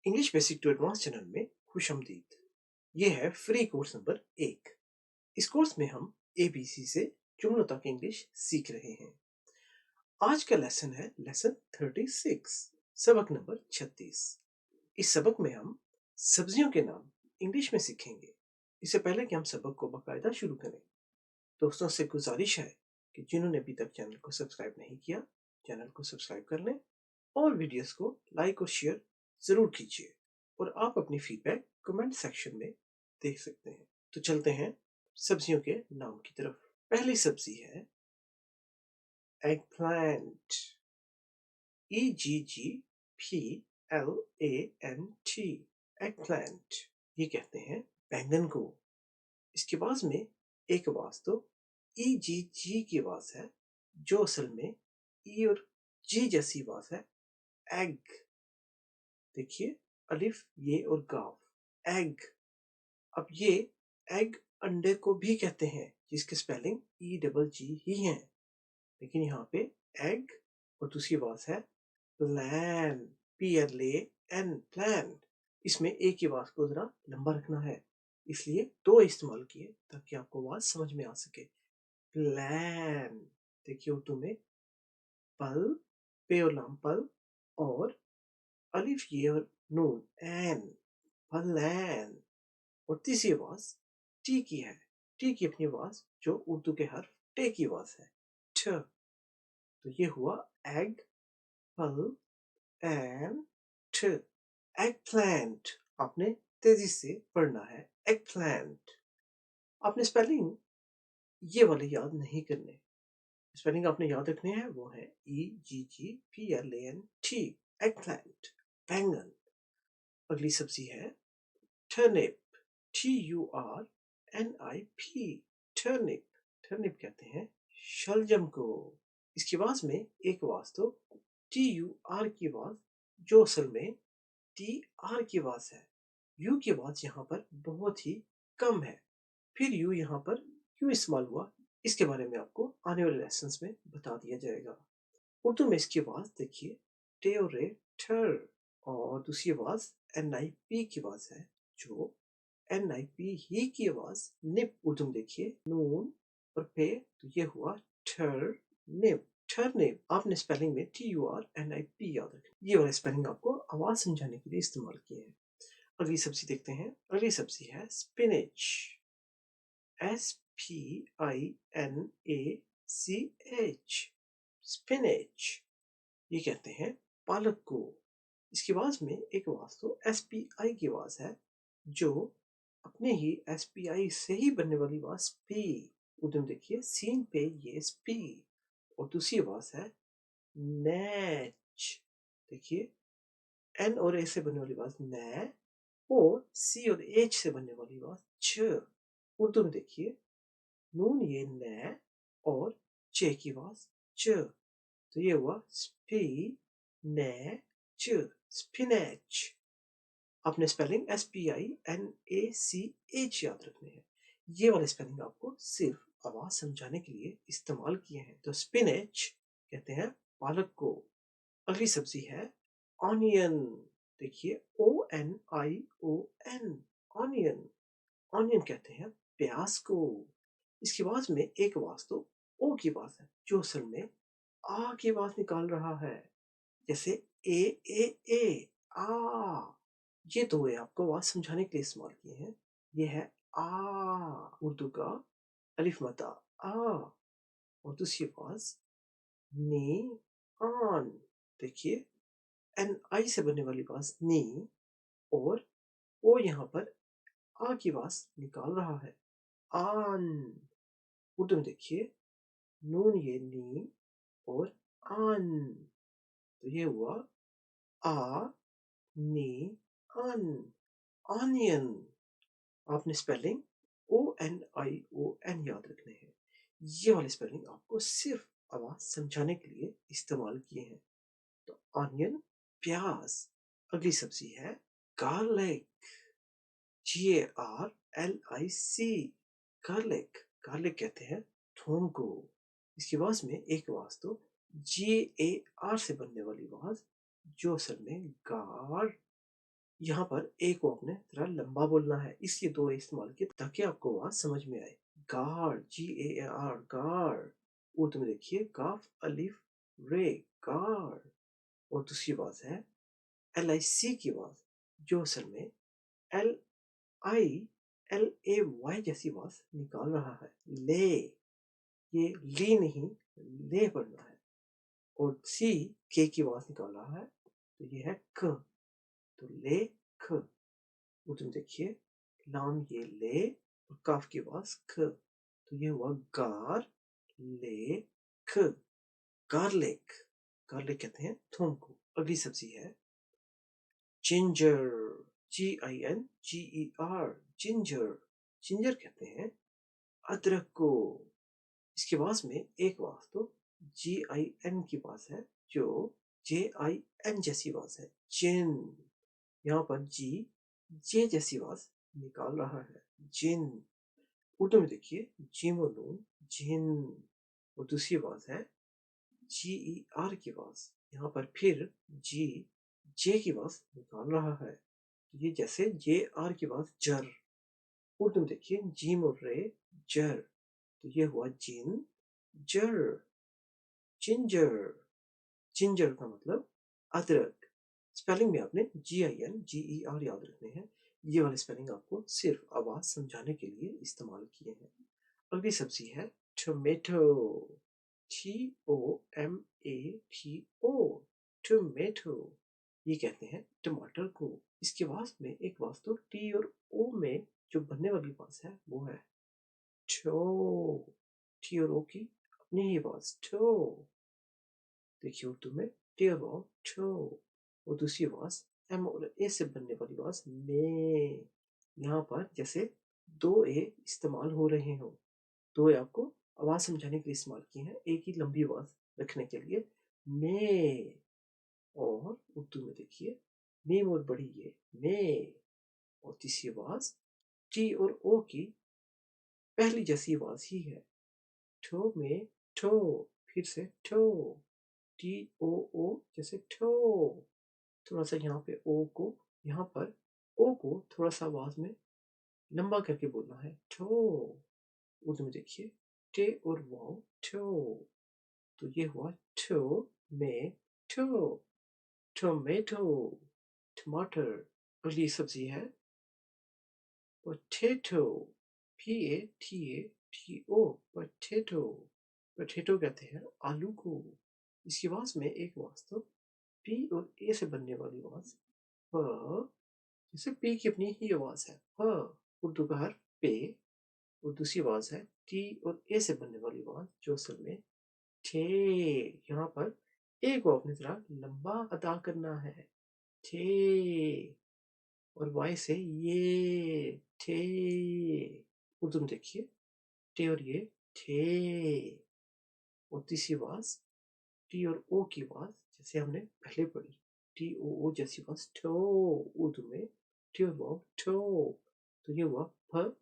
English basic to advance channel में खुशामदीद। ये है फ्री कोर्स नंबर 1। इस कोर्स में हम एबीसी से जुमलों तक इंग्लिश सीख रहे हैं। आज का लेसन है लेसन 36, सबक नंबर 36। इस सबक में हम सब्जियों के नाम इंग्लिश में सीखेंगे। इससे पहले कि हम सबक को बाकायदा शुरू करें, दोस्तों से गुजारिश है कि जिन्होंने अभी तक चैनल को सब्सक्राइब नहीं किया, चैनल को सब्सक्राइब कर लें और वीडियोस को लाइक और शेयर ज़रूर कीजिए। और आप अपनी फीडबैक कमेंट सेक्शन में देख सकते हैं। तो चलते हैं सब्जियों के नाम की तरफ। पहली सब्जी है egg plant, EGGPLANT, egg plant. ये कहते हैं बैंगन को। इसके बाद में एक आवाज तो EGG की आवाज है, जो असल में ई और जी जैसी आवाज है। एग, देखिए अलिफ ये और गाफ, एग। अब ये एग अंडे को भी कहते हैं, जिसकी स्पेलिंग EGG ही है, लेकिन यहाँ पे एग और दूसरी आवाज है प्लान, PLAN, प्लान। इसमें एक ही आवाज को जरा लंबा रखना है, इसलिए दो इस्तेमाल किए ताकि आपको आवाज समझ में आ सके। प्लान, देखिए उर्दू में पल, पे और लाम पल, और अलिफ ये और नून एन, पलैन। और तीसरी आवाज टी की है। टी की अपनी आवाज जो उर्दू के हर्फ टे की आवाज है, ठ। तो ये हुआ एग, पल, एन, ठ। Egg plant. आपने तेजी से पढ़ना है, एग प्लांट। आपने स्पेलिंग ये वाले याद नहीं करने। स्पेलिंग आपने याद रखने हैं, वो है EGGPLANT, एग प्लांट, बैंगन। अगली सब्जी है टर्निप, TURNIP, टर्निप। टर्निप कहते हैं शलजम को। इसकी आवाज में एक आवाज तो TUR की आवाज, जो असल में TR की आवाज है। यू की आवाज यहाँ पर बहुत ही कम है। फिर यू यहाँ पर क्यों इस्तेमाल हुआ, इसके बारे में आपको आने वाले लेसन्स में बता दिया जाएगा। उर्दू में इसकी आवाज देखिए टे और रे, ठर। और दूसरी आवाज NIP की आवाज है, जो NIP ही की आवाज निप। उर्दू में देखिए नून और पे, तो ये हुआ ठर निप, टर्निप। आपने स्पेलिंग में TURNIP याद रखना। ये वाला स्पेलिंग आपको आवाज समझाने के लिए इस्तेमाल किए हैं। अगली सब्जी देखते हैं। अगली सब्जी है स्पिनच, SPINACH, स्पिनच। ये कहते हैं पालक को। इसकी आवाज में एक आवाज तो SPI की आवाज है, जो अपने ही SPI से ही बनने वाली आवाज स्पी। उधर देखिए सीन पे ये स्पी। और दूसरी आवाज है नैच, देखिए N और A से बनने वाली आवाज नै, और C और H से बनने वाली आवाज छ। उर्दू में देखिए नून ये नै और चे की आवाज च, तो ये हुआ स्पी नै च, स्पिनच। आपने स्पेलिंग SPINACH याद रखने हैं। ये वाले स्पेलिंग आपको सिर्फ आवाज समझाने के लिए इस्तेमाल किए हैं। तो स्पिनच कहते हैं पालक को। अगली सब्जी है ऑनियन, देखिए ONION, ऑनियन। ऑनियन कहते हैं प्याज को। इसकी आवाज में एक आवाज तो ओ की आवाज है, जो असल में आ की आवाज निकाल रहा है, जैसे ए आ। ये दो है आपको आवाज समझाने के लिए इस्तेमाल किए हैं। ये है आ, उर्दू का अलिफ मता आ। और दूसरी आवाज नी आन, देखिए NI से बनने वाली आवाज नी, और ओ यहाँ पर आ की आवाज निकाल रहा है, आन। उर्दू में देखिए नून ये नी और आन, तो ये हुआ आ नी अन, ऑनियन। आपने स्पेलिंग ONION याद रखने हैं। ये वाले स्पेलिंग आपको सिर्फ आवाज समझाने के लिए इस्तेमाल किए हैं। तो ऑनियन प्याज। अगली सब्जी है गार्लिक, GARLIC, गार्लिक। गार्लिक कहते हैं थूम को। इसकी आवाज में एक आवाज तो GAR से बनने वाली आवाज, जो असल में गार, यहाँ पर ए को आपने थोड़ा लंबा बोलना है, इसलिए दो ए इस्तेमाल किए ताकि आपको आवाज समझ में आए। गार, GAR, गार। उर्दू में देखिए काफ अलिफ रे, गार। और दूसरी आवाज है LIC की आवाज, जो असल में LILAY जैसी आवाज निकाल रहा है। ले, ये ली नहीं, ले पढ़ना है। और सी के की आवाज निकाल रहा है, तो ये है क। तो ले ख। उर्दू में देखिए लाम ये ले और काफ की आवाज ख, तो ये हुआ गार ले ख, गार्लिक। गार्लिक कहते हैं थूम को। अगली सब्जी है जिंजर, GINGER, जिंजर। जिंजर कहते हैं अदरक को। इसकी आवाज में एक आवाज तो GIN की आवाज है, जो JIN जैसी आवाज है, जिन। यहाँ पर जी जे जैसी आवाज निकाल रहा है, जिन। उर्दू में देखिए जिम और नून, जिन। और दूसरी आवाज है GER की आवाज, यहाँ पर फिर जी जे की आवाज निकाल रहा है, ये जैसे JR की आवाज जर। उर्दू में देखिए जिम और रे, जर। तो ये हुआ जिन जर, जिंजर। जिंजर का मतलब अदरक। स्पेलिंग में आपने GINGER याद रखने हैं। ये वाले स्पेलिंग आपको सिर्फ आवाज समझाने के लिए इस्तेमाल किए हैं। अगली सब्जी है टोमेटो, TOMATO, टोमेटो। ये कहते हैं टमाटर को। इसकी आवाज में एक आवाज तो टी और ओ में जो बनने वाली आवाज है वो है ठो। टी और ओ की अपनी ही आवाज ठो। देखिए उर्दू में टी और ओ ठो। और दूसरी आवाज एम और ए से बनने वाली आवाज में। यहाँ पर जैसे दो ए इस्तेमाल हो रहे हो, दो ए आपको आवाज समझाने के लिए इस्तेमाल किए हैं, एक ही लंबी आवाज रखने के लिए, में। और उर्दू में देखिए मीम और बड़ी ये में। और तीसरी आवाज टी और ओ की पहली जैसी आवाज ही है, ठो में ठो। फिर से ठो, TOO जैसे ठो। थोड़ा सा यहाँ पे ओ को, यहाँ पर ओ को थोड़ा सा आवाज में लंबा करके बोलना है, ठो। उर्दू में देखिए टे और वाओ ठो। तो ये हुआ ठो में ठो, टोमेटो, टमाटर। अगली सब्जी है पोटैटो, PATATO, पोटैटो। पोटैटो कहते हैं आलू को। इसकी आवाज में एक आवाज तो पी और ए से बनने वाली आवाज प, जैसे पी की अपनी ही आवाज है प, उर्दू का हर पे। और दूसरी आवाज है टी और ए से बनने वाली आवाज, जो असल में थे। यहाँ पर ए को अपनी तरह लंबा अदा करना है, थे। और वाई से ये थे। उर्दू में देखिए टे और ये थे। और तीसरी आवाज टी और ओ की आवाज जैसे हमने पहले पढ़ी, TOO जैसी आवाज ठो। उर्दू में टी और वाव ठो। तो ये हुआ प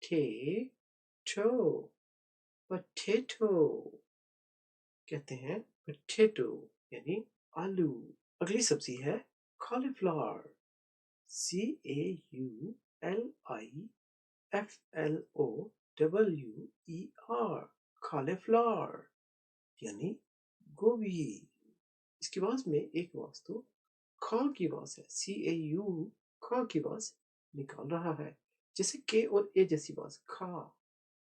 थे ठो, पोटैटो। कहते हैं पोटैटो यानी आलू। अगली सब्जी है कॉलीफ्लावर, CAULIFLOWER, कॉलीफ्लावर यानी गोभी। इसकी आवाज में एक आवाज तो ख की आवाज है, CAU, ख की आवाज निकाल रहा है, जैसे के और ए जैसी आवाज खा।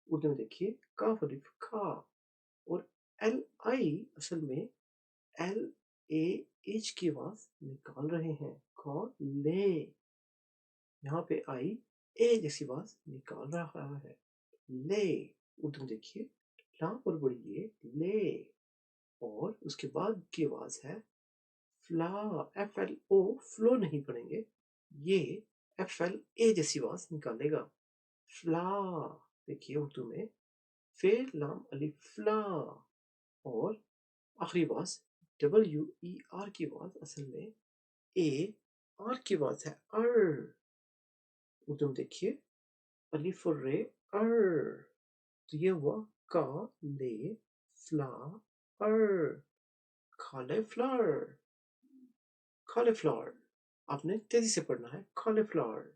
उर्दू में देखिए काफ अलिफ खा। और LI असल में LAH की आवाज निकाल रहे हैं, ख ले। यहाँ पे आई ए जैसी आवाज निकाल रहा है, ले। उर्दू में देखिए लाम और बड़ी ये ले। और उसके बाद की आवाज है फ्ला, FLO, फ्लो नहीं पढ़ेंगे, ये FLA जैसी आवाज निकालेगा, फ्ला। देखिए उर्दू में फे लाम अलिफ फ्ला। और आखिरी आवाज WER की आवाज असल में AR की आवाज है, अर। उर्दू में देखिए अलिफ और रे, अर। तो ये हुआ का ले फ्ला अर, cauliflower, cauliflower। आपने तेजी से पढ़ना है कॉलीफ्लावर।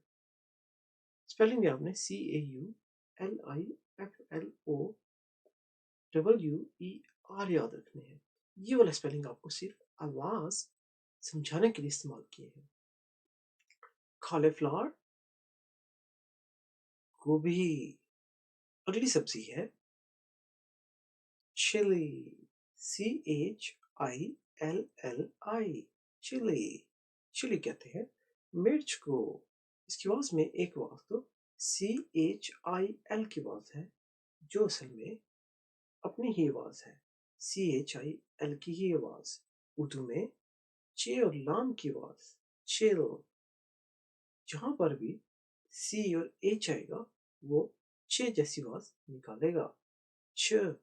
स्पेलिंग भी आपने CAULIFLOWER याद रखने हैं। ये वाला स्पेलिंग आपको सिर्फ आवाज समझाने के लिए इस्तेमाल किए हैं। कॉलीफ्लावर, गोभी। अगली सब्जी है चिली, CHILLI, चिली। चिली कहते हैं मिर्च को। इसकी आवाज में एक आवाज तो CHIL की आवाज है, जो असल में अपनी ही आवाज है, CHIL की ही आवाज। उर्दू में चे और लाम की आवाज, चिल। जहां पर भी सी और एच आएगा वो चे जैसी आवाज निकालेगा। च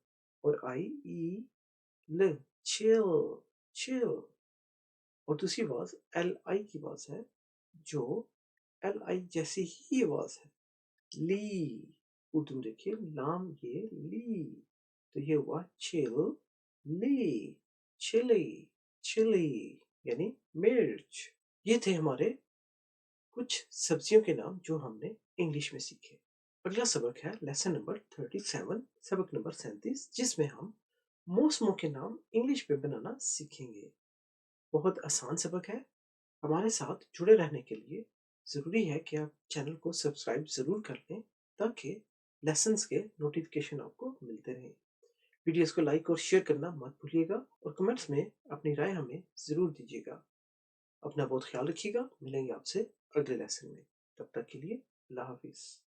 और आई ई ल, चिल, चिल। और दूसरी आवाज एल आई की आवाज है, जो एल आई जैसी ही आवाज है, ली। उर्दू में देखिए लाम ये ली, तो ये हुआ चिल, ली, चिली, चिली, यानी मिर्च। ये थे हमारे कुछ सब्जियों के नाम जो हमने इंग्लिश में सीखे। अगला सबक है लेसन नंबर 37, सबक नंबर 37, जिसमें हम मौसमों के नाम इंग्लिश में बनाना सीखेंगे। बहुत आसान सबक है। हमारे साथ जुड़े रहने के लिए ज़रूरी है कि आप चैनल को सब्सक्राइब ज़रूर कर लें, ताकि लेसन्स के नोटिफिकेशन आपको मिलते रहें। वीडियोस को लाइक और शेयर करना मत भूलिएगा, और कमेंट्स में अपनी राय हमें ज़रूर दीजिएगा। अपना बहुत ख्याल रखिएगा। मिलेंगे आपसे अगले लेसन में। तब तक के लिए अल्लाह हाफिज़।